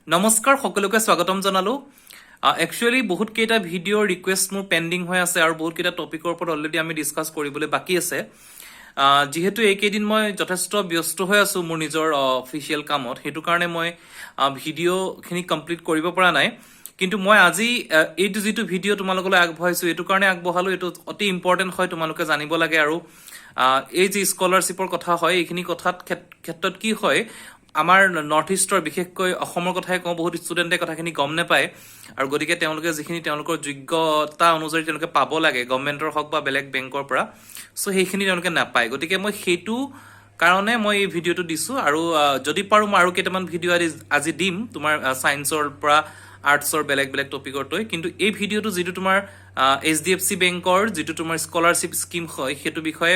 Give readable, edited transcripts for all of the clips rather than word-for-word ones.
নমস্কাৰ সকলোকে স্বাগতম জনালো একচুয়ালি বহুত কেইটা ভিডিঅ ৰিকুৱেষ্ট মোৰ পেন্ডিং হৈ আছে আৰু বহুত কেইটা টপিকৰ ওপৰত অলৰেডি আমি ডিসকাস কৰিবলৈ বাকি আছে যেহেতু এইকেইদিন মই যথেষ্ট ব্যস্ত হৈ আছো মোৰ নিজৰ অফিচিয়েল কামত হেতু কাৰণে মই ভিডিঅ খিনি কমপ্লিট কৰিব পৰা নাই কিন্তু মই আজি এইটো যেটো ভিডিঅ তোমালোকলৈ আগবঢ়াইছো এটো কাৰণে আগবঢ়ালো এটো অতি ইম্পৰ্টেন্ট হয় তোমালোকে জানিব লাগে আৰু এই যে স্কলাৰশিপৰ কথা হয় এইখিনি কথাত ক্ষেত্ৰত কি হয় আমাৰ নৰ্থ ইষ্টৰ বিশেষকৈ অসমৰ কথাই কওঁ বহুত ষ্টুডেণ্টে কথাখিনি গম নাপায় আৰু গতিকে তেওঁলোকে যিখিনি তেওঁলোকৰ যোগ্যতা অনুযায়ী তেওঁলোকে পাব লাগে গভৰ্ণমেণ্টৰ হওক বা বেলেগ বেংকৰ পৰা সো সেইখিনি তেওঁলোকে নাপায় গতিকে মই সেইটো কাৰণে মই এই ভিডিঅটো দিছো আৰু যদি পাৰো মই আৰু কেইটামান ভিডিঅ আজি দিম তোমাৰ সায়েন্সৰ পৰা আৰ্টছৰ বেলেগ বেলেগ টপিকৰ তৈ কিন্তু এই ভিডিঅটো যেটো তোমাৰ HDFC বেংকৰ যেটো তোমাৰ স্কলাৰশিপ স্কিম হয় হেতু বিষয়ে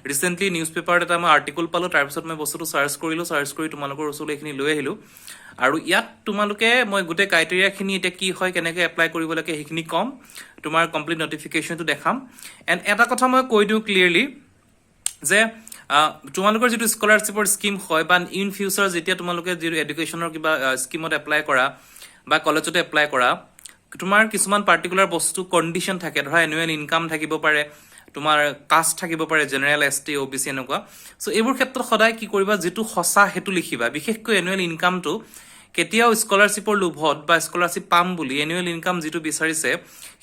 ৰিসেন্টলি নিউজ পেপাৰত এটা মই আৰ্টিকল পালো তাৰ পিছত মই বস্তুটো সাৰ্চ কৰি তোমালোকৰ ওচৰলৈ এখিনি লৈ আহিলো আৰু ইয়াত তোমালোকে মই গুটে ক্ৰাইটেৰিয়া খিনি এটা কি হয় কেনেকৈ এপ্লাই কৰিব লাগে হেখিনি কম তোমাৰ কমপ্লিট নটিফিকেশনটো দেখাম এন্ড এটা কথা মই কৈ দিও ক্লিয়াৰলি যে তোমালোকৰ যেটো স্কলাৰশিপৰ স্কিম হয় বা ইন ফিউচাৰ যেতিয়া তোমালোকে যেটো এডুকেশনৰ কিবা স্কিমত এপ্লাই কৰা বা কলেজতে এপ্লাই কৰা তোমাৰ কিছুমান পাৰ্টিকুলাৰ বস্তু কন্ডিশন থাকে ধৰা এনুৱেল ইনকাম থাকিব পাৰে তোমাৰ কাষ্ট থাকিব পাৰে জেনাৰেল ST OBC এনেকুৱা সো এইবোৰ ক্ষেত্ৰত সদায় কি কৰিবা যেটো হসা হেতু লিখিবা বিশেষকৈ এনুৱেল ইনকামটো কেতিয়াও স্কলাৰশিপৰ লোভত বা স্কলাৰশিপ পাম বুলি এনুৱেল ইনকাম যেটো বিচাৰিছে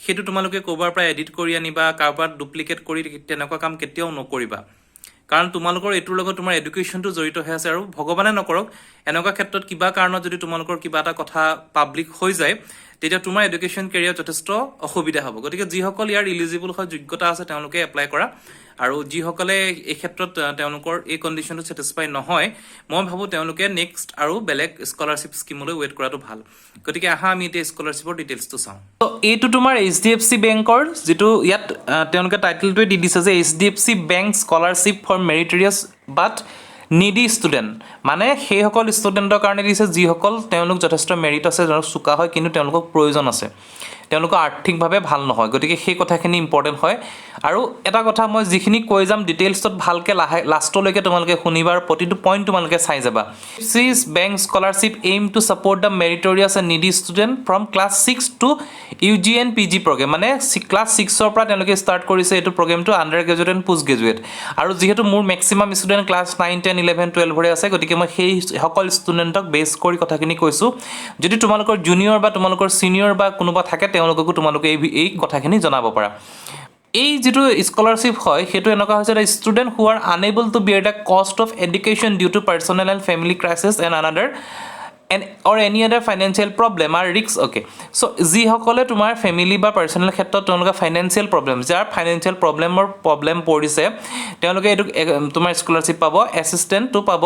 হেতু তোমালোকে কোবাৰ পৰা এডিট কৰি আনিবা কাৰবাৰ ডুপ্লিকেট কৰি তেনেকুৱা কাম কেতিয়াও নকৰিবা কাৰণ তোমালোকৰ এটোৰ লগত তোমাৰ এডুকেশনটো জড়িত হৈ আছে আৰু ভগৱানে নকৰক এনেকুৱা ক্ষেত্ৰত কিবা কাৰণত যদি তোমালোকৰ কিবা এটা কথা পাব্লিক হৈ যায় তেতিয়া তোমাৰ এডুকেশন কেৰিয়াৰ যথেষ্ট অসুবিধা হ'ব গতিকে যি সকল ইয়াৰ এলিজিবল হয় যোগ্যতা আছে তেওঁলোকে এপ্লাই কৰা আৰু যি সকলে এই ক্ষেত্ৰত তেওঁলোকৰ এই কন্ডিশনটো স্যাটিসফাই নহয় মই ভাবো তেওঁলোকে নেক্সট আৰু বেলেগ স্কলাৰশিপ স্কিমলৈ ওয়েট কৰাটো ভাল গতিকে আহা আমি এই স্কলাৰশিপৰ ডিটেইলছটো চাও তো এইটো তোমাৰ HDFC বেংকৰ যেটো ইয়াত তেওঁলোকে টাইটেলটোৱে দি দিছে যে HDFC bank scholarship for meritorious but needy student মানে সেই সকল ষ্টুডেণ্টৰ কাৰণে দিছে যি সকল তেওঁলোক যথেষ্ট মেৰিট আছে তেওঁলোক চুকা হয় কিন্তু তেওঁলোকক প্ৰয়োজন আছে তেওঁলোক আৰ্থিকভাৱে ভাল নহয় গতিকে সেই কথাখিনি ইম্পৰ্টেন্ট হয় আৰু এটা কথা মই যিখিনি কৈ যাম ডিটেইলছত ভালকে লাষ্টলৈকে তোমালোকে শুনিবা আৰু প্ৰতিটো পইণ্ট তোমালোকে চাই যাবা সিজ bank scholarship aim to support the meritorious and needy student from class 6 to UGN PG program মানে ক্লাছ 6 ৰ পৰা তেওঁলোকে ষ্টাৰ্ট কৰিছে এইটো প্ৰগ্ৰেমটো undergraduate and postgraduate আৰু যেহেতু মোৰ মেক্সিমাম ষ্টুডেণ্ট ক্লাছ 9 10 11 12 ভৰে আছে গতিকে মই সেই সকল ষ্টুডেণ্টক বেছ কৰি কথাখিনি কৈছো যদি তোমালোকৰ জুনিয়ৰ বা তোমালোকৰ সিনিয়ৰ বা কোনোবা থাকে তেওঁলোককো তোমালোকে এই কথাখিনি জনাব পাৰা এই যেটো স্কলাৰশিপ হয় হেতু এনেকুৱা হৈছে যে student who are unable to bear the cost of education due to personal and family crisis and another and or any other financial problem or risks okay so যি সকলে তোমাৰ ফ্যামিলি বা পাৰ্সোনেল ক্ষেত্ৰত তেওঁলোকৰ ফাইনান্সিয়াল প্ৰবলেম যাৰ financial problem পৰিছে তেওঁলোকে এটো তোমাৰ স্কলাৰশিপ পাব অ্যাসিস্ট্যান্ট টু পাব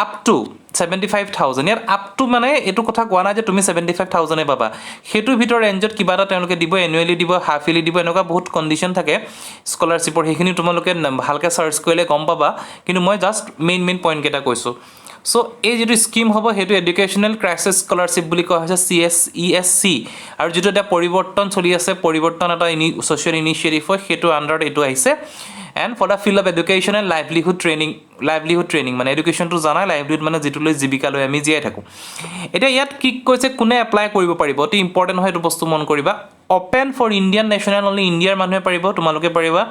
up to 75000 year up to মানে এটো কথা কোৱা না যে তুমি 75000 এ পাবা হেতুৰ ভিতৰ ৰেঞ্জত কিবা এটা তেওঁলোকে দিব এনুৱেলি দিব হাফ ইয়েলি দিব এনেকুৱা বহুত কন্ডিশন থাকে স্কলাৰশিপৰ হেখিনি তোমালোকে ভালকে সাৰ্চ কৰিলে গম পাবা কিন্তু মই জাস্ট মেইন পইণ্ট কেটা কৈছো সো এই যেটো স্কিম হ'ব হেতু এডুকেশনাল ক্ৰাইসিস স্কলাৰশিপ বুলি কোৱা হৈছে CSESC আৰু যেটো এটা পৰিৱৰ্তন চলি আছে পৰিৱৰ্তন এটা সোশ্যাল ইনিশিয়েটিভ হয় হেতু আন্ডাৰত এটো আহিছে and for the field of education and livelihood training মানে এডুকেশনটো জানা লাইভলিহুড মানে যেটোলৈ জীৱিকালৈ আমি জিয়াই থাকো এটা ইয়াত কি কৈছে কোনে এপ্লাই কৰিব পাৰিব অতি ইম্পৰ্টেন্ট হয় এটো বস্তু মন কৰিবা open for Indian national only ইণ্ডিয়াৰ মানুহে পাৰিব তোমালোকে পাৰিবা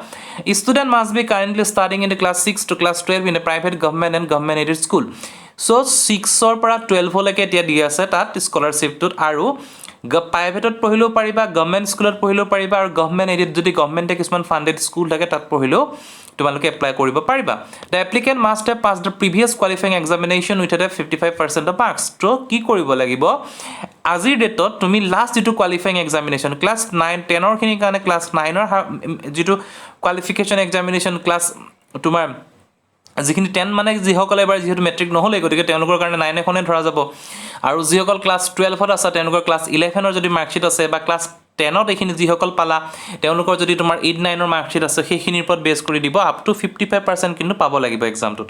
student must be currently studying in the class 6 to class 12 in a private government and government aided school so 6 ৰ পৰা 12 লৈকে এতিয়া দি আছে তাত স্কলাৰশিপটোত আৰু প্ৰাইভেটত পঢ়িলেও পাৰিবা গভৰ্ণমেণ্ট স্কুলত পঢ়িলেও পাৰিবা আৰু গভৰ্ণমেণ্ট এডেড যদি গভৰ্ণমেণ্টে কিছুমান ফান্ডেড স্কুল থাকে তাত পঢ়িলেও তোমালোকে এপ্লাই কৰিব পাৰিবা the applicant must have passed the previous qualifying examination with a 55% of marks তো কি কৰিব লাগিব আজিৰ ডেটত তুমি লাষ্ট যেটো কোৱালিফাইং এক্সামিনেশন ক্লাছ 9 10 ৰ খিনি কাৰণে ক্লাছ 9 ৰ যেটো কোৱালিফিকেশন এক্সামিনেশন ক্লাছ তোমাৰ যিখিনি 10 মানে যিসকল এবাৰ যেহেতু মেট্ৰিক নহলে গতিকে তেওঁলোকৰ কাৰণে 9 এখনে ধৰা যাব আৰু যিসকল ক্লাছ 12 ত আছে তেওঁলোকৰ ক্লাছ 11 ৰ যদি মাৰ্কশিট আছে বা ক্লাছ 10 ত এখিনি যিসকল পালা তেওঁলোকৰ যদি তোমাৰ 8 9 ৰ মাৰ্কশিট আছে সেইখিনিৰ ওপৰত বেছ কৰি দিব আপ টু 55% কিন্তু পাব লাগিব এক্সামটোত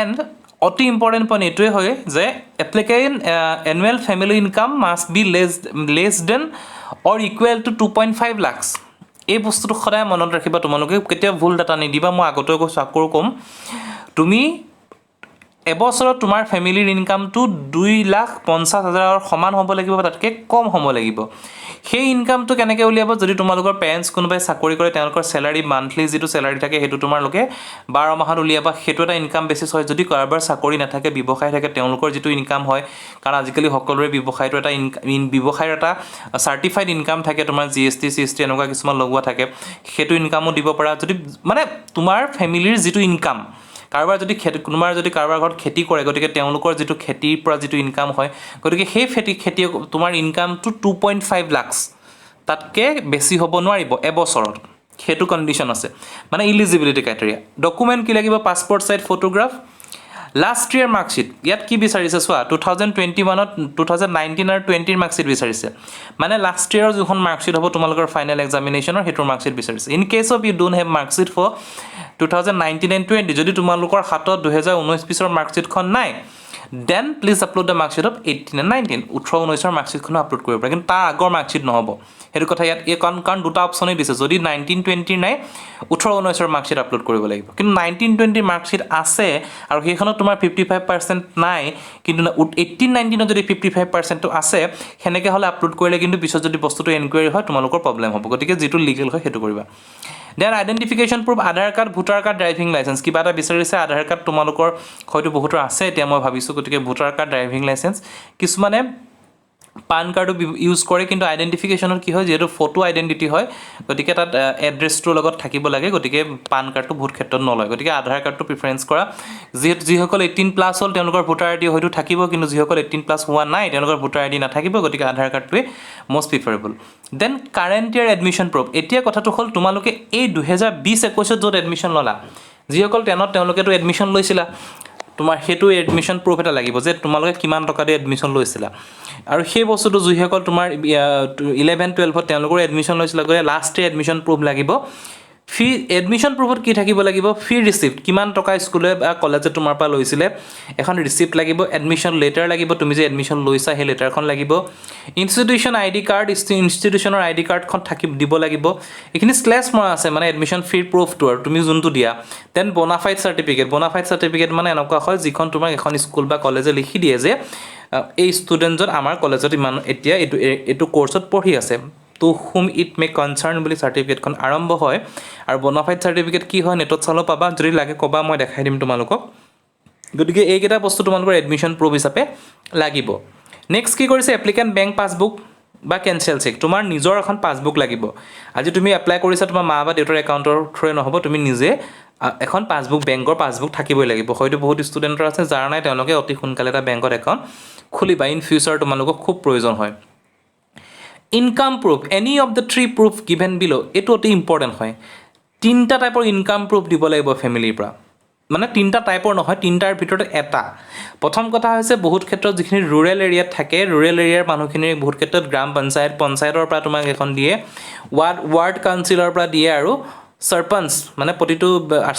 এণ্ড অতি ইম্পৰ্টেন্ট পইণ্ট এটোৱে হয় যে applicant annual family income must be less than or equal to 2.5 lakh এই বস্তুটো সদায় মনত ৰাখিবা তোমালোকে কেতিয়া ভুল ডাটা নিদিবা মই আগতেও কৈছো আকৌ কম তুমি এবছৰত তোমাৰ ফেমিলিৰ ইনকামটো 2,50,000 সমান হ'ব লাগিব, তাতকৈ কম হ'ব লাগিব। সেই ইনকামটো কেনেকৈ উলিয়াব? যদি তোমালোকৰ পেৰেণ্টছ কোনোবাই চাকৰি কৰে, তেওঁলোকৰ চেলাৰী মান্থলি যিটো চেলাৰী থাকে সেইটো তোমালোকে 12 মাহত উলিয়াবা, সেইটো এটা ইনকাম বেচিছ হয়। যদি কাৰোবাৰ চাকৰি নাথাকে, ব্যৱসায় থাকে, তেওঁলোকৰ যিটো ইনকাম হয়, কাৰণ আজিকালি সকলোৰে ব্যৱসায়টো এটা ব্যৱসায়ৰ এটা চাৰ্টিফাইড ইনকাম থাকে, তোমাৰ GST CST এনেকুৱা কিছুমান লগোৱা থাকে, সেইটো ইনকামো দিব পাৰা। যদি মানে তোমাৰ ফেমিলিৰ যিটো ইনকাম, কোনোবাৰ যদি কাৰোবাৰ ঘৰত খেতি কৰে, গতিকে তেওঁলোকৰ যিটো খেতিৰ পৰা যিটো ইনকাম হয়, গতিকে সেই খেতি তোমাৰ ইনকামটো 2.5 লাখ, তাতকৈ বেছি হ'ব নোৱাৰিব এবছৰত। সেইটো কণ্ডিশ্যন আছে, মানে ইলিজিবিলিটি ক্ৰাইটেৰিয়া। ডকুমেণ্ট কি লাগিব? Passport size photograph, last year marksheet. ইয়াত কি বিচাৰিছে চোৱা, 2021, 2019 আৰু 20ৰ মাৰ্কশ্বিট বিচাৰিছে। মানে লাষ্ট ইয়েৰৰ যিখন মাৰ্কশ্বিট হ'ব তোমালোকৰ ফাইনেল এক্সামিনেশ্যনৰ, সেইটোৰ মাৰ্কশ্বিট বিচাৰিছে। In case of you don't have marksheet for 2019 and 20, যদি তোমালোকৰ হাতত 2019-20ৰ মাৰ্কশ্বিটখন নাই, then please upload the marksheet of 18 and 19, 18-19ৰ মাৰ্কশ্বিটখনো আপলোড কৰিব পাৰে, কিন্তু তাৰ আগৰ মাৰ্কশ্বিট নহ'ব। সেইটো কথা ইয়াত কাৰণ দুটা অপশ্যনেই দিছে, যদি 19-20 নাই, 18-19ৰ মাৰ্কশ্বিট আপলোড কৰিব লাগিব। কিন্তু 19-20 মাৰ্কশ্বিট আছে আৰু সেইখনত তোমাৰ 55% নাই, কিন্তু 18-19ত যদি 55%টো আছে, সেনেকৈ হ'লে আপলোড কৰিলে কিন্তু পিছত যদি বস্তুটো এনকুৱাৰী হয়, তোমালোকৰ প্ৰব্লেম হ'ব। গতিকে যিটো লিগেল হয় সেইটো কৰিবা। Then identification proof, Aadhaar card, voter card, driving licence. কিবা এটা বিচাৰিছে, আধাৰ কাৰ্ড তোমালোকৰ হয়তো বহুতৰ আছে এতিয়া মই ভাবিছোঁ, গতিকে ভোটাৰ কাৰ্ড, ড্ৰাইভিং লাইচেঞ্চ। কিছুমানে পান কাৰ্ডো ইউজ কৰে, কিন্তু আইডেণ্টিফিকেশ্যনত কি হয়, যিহেতু ফটো আইডেণ্টিটি হয়, গতিকে তাত এড্ৰেছটোৰ লগত থাকিব লাগে, গতিকে পান কাৰ্ডটো বহুত ক্ষেত্ৰত নলয়। গতিকে আধাৰ কাৰ্ডটো প্ৰিফাৰেঞ্চ কৰা। যিসকল 18+ হ'ল তেওঁলোকৰ ভোটাৰ আইডি হয়তো থাকিব, কিন্তু যিসকল 18+ হোৱা নাই তেওঁলোকৰ ভোটাৰ আইডি নাথাকিব, গতিকে আধাৰ কাৰ্ডটোৱে মষ্ট প্ৰিফাৰেবল। দেন কাৰেণ্ট ইয়াৰ এডমিশ্যন প্ৰুফ। এতিয়া কথাটো হ'ল, তোমালোকে এই 2020-21 য'ত এডমিশ্যন ল'লা, যিসকল 10ত তেওঁলোকেতো এডমিশ্যন লৈছিলা, তোমাৰ সেইটো এডমিশ্যন প্ৰুফ এটা লাগিব যে তোমালোকে কিমান টকা দি এডমিশ্যন লৈছিলা। আৰু সেই বস্তুটো যিসকল তোমাৰ 11-12ত তেওঁলোকৰ এডমিশ্যন লৈছিলা, গতিকে লাষ্ট ইয়েৰ এডমিশ্যন প্ৰুফ লাগিব। ফি এডমিশ্যন প্ৰুফত কি থাকিব লাগিব? ফি ৰিচিপ্ট, কিমান টকা স্কুলে বা কলেজে তোমাৰ পৰা লৈছিলে, এখন ৰিচিপ্ট লাগিব। এডমিশ্যন লেটাৰ লাগিব, তুমি যে এডমিশ্যন লৈছা সেই লেটাৰখন লাগিব। ইনষ্টিটিউশ্যন আইডি কাৰ্ড, ইনষ্টিটিউশ্যনৰ আইডি কাৰ্ডখন দিব লাগিব। এইখিনি শ্লেছ মৰা আছে, মানে এডমিশ্যন ফিৰ প্ৰুফটো আৰু তুমি যোনটো দিয়া। দেন বনাফাইড চাৰ্টিফিকেট মানে এনেকুৱা হয় যিখন তোমাক এখন স্কুল বা কলেজে লিখি দিয়ে যে এই ষ্টুডেণ্টজন আমাৰ কলেজত এতিয়া এইটো কৰ্চত পঢ়ি আছে, to whom it may concern বুলি চাৰ্টিফিকেটখন আৰম্ভ হয়। আৰু বনাফাইড চাৰ্টিফিকেট কি হয় নেটত চালেও পাবা, যদি লাগে ক'বা, মই দেখাই দিম তোমালোকক। গতিকে এইকেইটা বস্তু তোমালোকৰ এডমিশ্যন প্ৰুফ হিচাপে লাগিব। নেক্সট কি কৰিছে? এপ্লিকেণ্ট বেংক পাছবুক বা কেঞ্চেল চেক, তোমাৰ নিজৰ এখন পাছবুক লাগিব। আজি তুমি এপ্লাই কৰিছা, তোমাৰ মা বা দেউতাৰ একাউণ্টৰ থ্ৰুৱে নহ'ব, তুমি নিজে এখন পাছবুক, বেংকৰ পাছবুক থাকিবই লাগিব। হয়তো বহুত ষ্টুডেণ্টৰ আছে যাৰ নাই, তেওঁলোকে অতি সোনকালে এটা বেংকত একাউণ্ট খুলিবা, ইন ফিউচাৰ তোমালোকক খুব প্ৰয়োজন হয়। Income proof, any of the 3 proof given below', এইটো অতি ইম্পৰ্টেণ্ট হয়। 3টা টাইপৰ ইনকাম প্ৰুফ দিব লাগিব ফেমিলিৰ পৰা, মানে 3টা টাইপৰ নহয়, 3টাৰ ভিতৰত এটা। প্ৰথম কথা হৈছে, বহুত ক্ষেত্ৰত যিখিনি ৰুৰেল এৰিয়াত থাকে, ৰুৰেল এৰিয়াৰ মানুহখিনিৰ বহুত ক্ষেত্ৰত গ্ৰাম পঞ্চায়তৰ পৰা তোমাক এখন দিয়ে, ৱাৰ্ড কাউন্সিলৰ পৰা দিয়ে, আৰু চাৰপঞ্চ, মানে প্ৰতিটো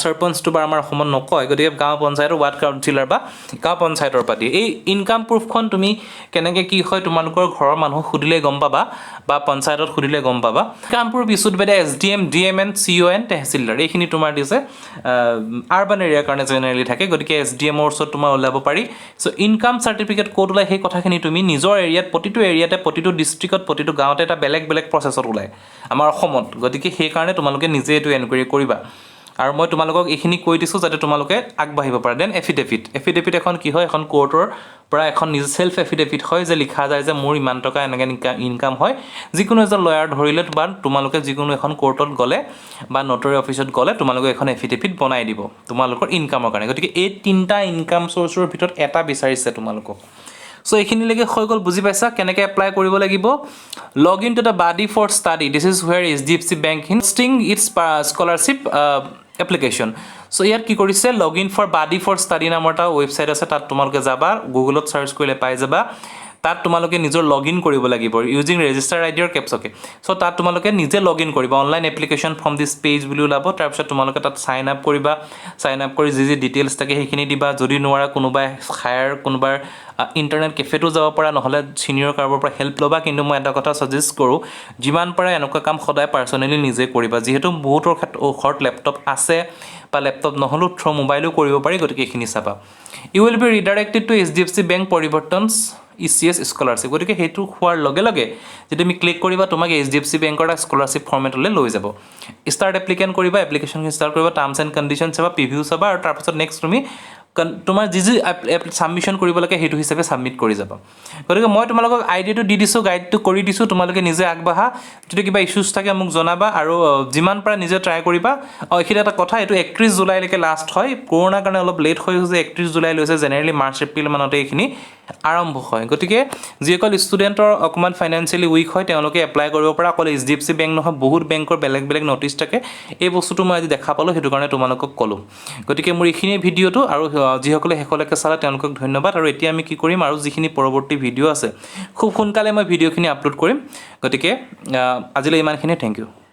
চাৰপঞ্চটো বা আমাৰ অসমত নকয়, গতিকে গাঁও পঞ্চায়তৰ ৱাৰ্ড কাউন্সিলৰ বা গাঁও পঞ্চায়তৰ পৰা দিয়ে। এই ইনকাম প্ৰুফখন তুমি কেনেকৈ কি হয় তোমালোকৰ ঘৰৰ মানুহক সুধিলে গম পাবা, বা পঞ্চায়তত সুধিলে গম পাবা। ইনকাম প্ৰুফ ইছ্যুড বাই SDM, DMN, CON, তেহচিলদাৰ, এইখিনি তোমাৰ দিছে আৰ্বান এৰিয়াৰ কাৰণে জেনেৰেলি থাকে, গতিকে SDMৰ ওচৰত তোমাৰ ওলাব পাৰি। চ' ইনকাম চাৰ্টিফিকেট ক'ত ওলায় সেই কথাখিনি তুমি নিজৰ এৰিয়াত, প্ৰতিটো এৰিয়াতে, প্ৰতিটো ডিষ্ট্ৰিক্টত, প্ৰতিটো গাঁৱতে এটা বেলেগ বেলেগ প্ৰচেছত ওলায় আমাৰ অসমত, গতিকে সেইকাৰণে তোমালোকে নিজে এইটো এনকুৱাৰী কৰিবা। আৰু মই তোমালোকক এইখিনি কৈ দিছোঁ যাতে তোমালোকে আগবাঢ়িব পাৰা। দেন এফিডেভিট এখন কি হয়, এখন কোৰ্টৰ পৰা এখন নিজে চেল্ফ এফিডেভিট হয়, যে লিখা যায় যে মোৰ ইমান টকা এনেকৈ ইনকাম হয়। যিকোনো এজন লয়াৰ ধৰিলে বা তোমালোকে যিকোনো এখন কোৰ্টত গ'লে বা নটৰী অফিচত গ'লে তোমালোকে এখন এফিডেভিট বনাই দিব তোমালোকৰ ইনকামৰ কাৰণে। গতিকে এই 3টা ইনকাম চ'ৰ্চৰ ভিতৰত এটা বিচাৰিছে তোমালোকক। চ' এইখিনিলৈকে হৈ গ'ল, বুজি পাইছা কেনেকৈ এপ্লাই কৰিব লাগিব। Log in to the buddy for study, this is where HDFC bank hosting its scholarship application. So' ইয়াত কি কৰিছে, log in for buddy for study নামৰ এটা ৱেবছাইট আছে, তাত তোমালোকে যাবা, গুগলত চাৰ্চ কৰিলে পাই যাবা। তাত তোমালোকে নিজৰ লগ ইন কৰিব লাগিব ইউজিং ৰেজিষ্টাৰ আইডি আৰু কেপছকে। চ' তাত তোমালোকে নিজে লগ ইন কৰিবা, online application from this page বুলি ওলাব। তাৰপিছত তোমালোকে তাত চাইন আপ কৰিবা, চাইন আপ কৰি যি ডিটেইলছ থাকে সেইখিনি দিবা। যদি নোৱাৰা কোনোবাই কোনোবাৰ ইণ্টাৰনেট কেফেটো যাব পৰা, নহ'লে ছিনিয়ৰ কাৰোবাৰ পৰা হেল্প ল'বা। কিন্তু মই এটা কথা ছাজেষ্ট কৰোঁ, যিমান পাৰে এনেকুৱা কাম সদায় পাৰ্চনেলি নিজে কৰিবা, যিহেতু বহুতৰ ঘৰত লেপটপ আছে বা লেপটপ নহ'লেও থ্ৰ মোবাইলো কৰিব পাৰি গতিকে এইখিনি চাবা you will be redirected to HDFC bank Parivartan's ECS scholarship গতিকে সেইটো হোৱাৰ লগে লগে যদি তুমি ক্লিক কৰিবা তোমাক HDFC বেংকৰ এটা স্কলাৰশ্বিপ ফৰ্মেটলৈ লৈ যাব ষ্টাৰ্ট এপ্লিকেণ্ট কৰিবা এপ্লিকেশ্যন ষ্টাৰ্ট কৰিবা টাৰ্মছ এণ্ড কণ্ডিশ্যন চাবা প্ৰিভিউ চাবা আৰু তাৰপিছত নেক্সট তুমি তোমাৰ যি ছাবমিশ্যন কৰিব লাগে সেইটো হিচাপে ছাবমিট কৰি যাবা গতিকে মই তোমালোকক আইডিয়াটো দি দিছোঁ গাইডটো কৰি দিছোঁ তোমালোকে নিজে আগবাঢ়া যদি কিবা ইছ্যুজ থাকে মোক জনাবা আৰু যিমান পাৰা নিজে ট্ৰাই কৰিবা এইখিনি এটা কথা এইটো 31 জুলাইলৈকে লাষ্ট হয় কৰোণাৰ কাৰণে অলপ লেট হৈ হৈছে 31 জুলাই লৈছে জেনেৰেলি মাৰ্চ এপ্ৰিল মানতে এইখিনি আৰম্ভ হয় গতিকে যিসকল ষ্টুডেণ্টৰ অকণমান ফাইনেন্সিয়েলি উইক হয় তেওঁলোকে এপ্লাই কৰিব পৰা অকল HDFC বেংক নহয় বহুত বেংকৰ বেলেগ বেলেগ নটিচ থাকে এই বস্তুটো মই আজি দেখা পালোঁ সেইটো কাৰণে তোমালোকক ক'লোঁ গতিকে মোৰ এইখিনিয়ে ভিডিঅ'টো আৰু যিসকলে শেষলৈকে চালে তেওঁলোকক ধন্যবাদ আৰু এতিয়া আমি কি কৰিম আৰু যিখিনি পৰৱৰ্তী ভিডিঅ' আছে খুব সোনকালে মই ভিডিঅ'খিনি আপলোড কৰিম গতিকে আজিলৈ ইমানখিনিয়ে থেংক ইউ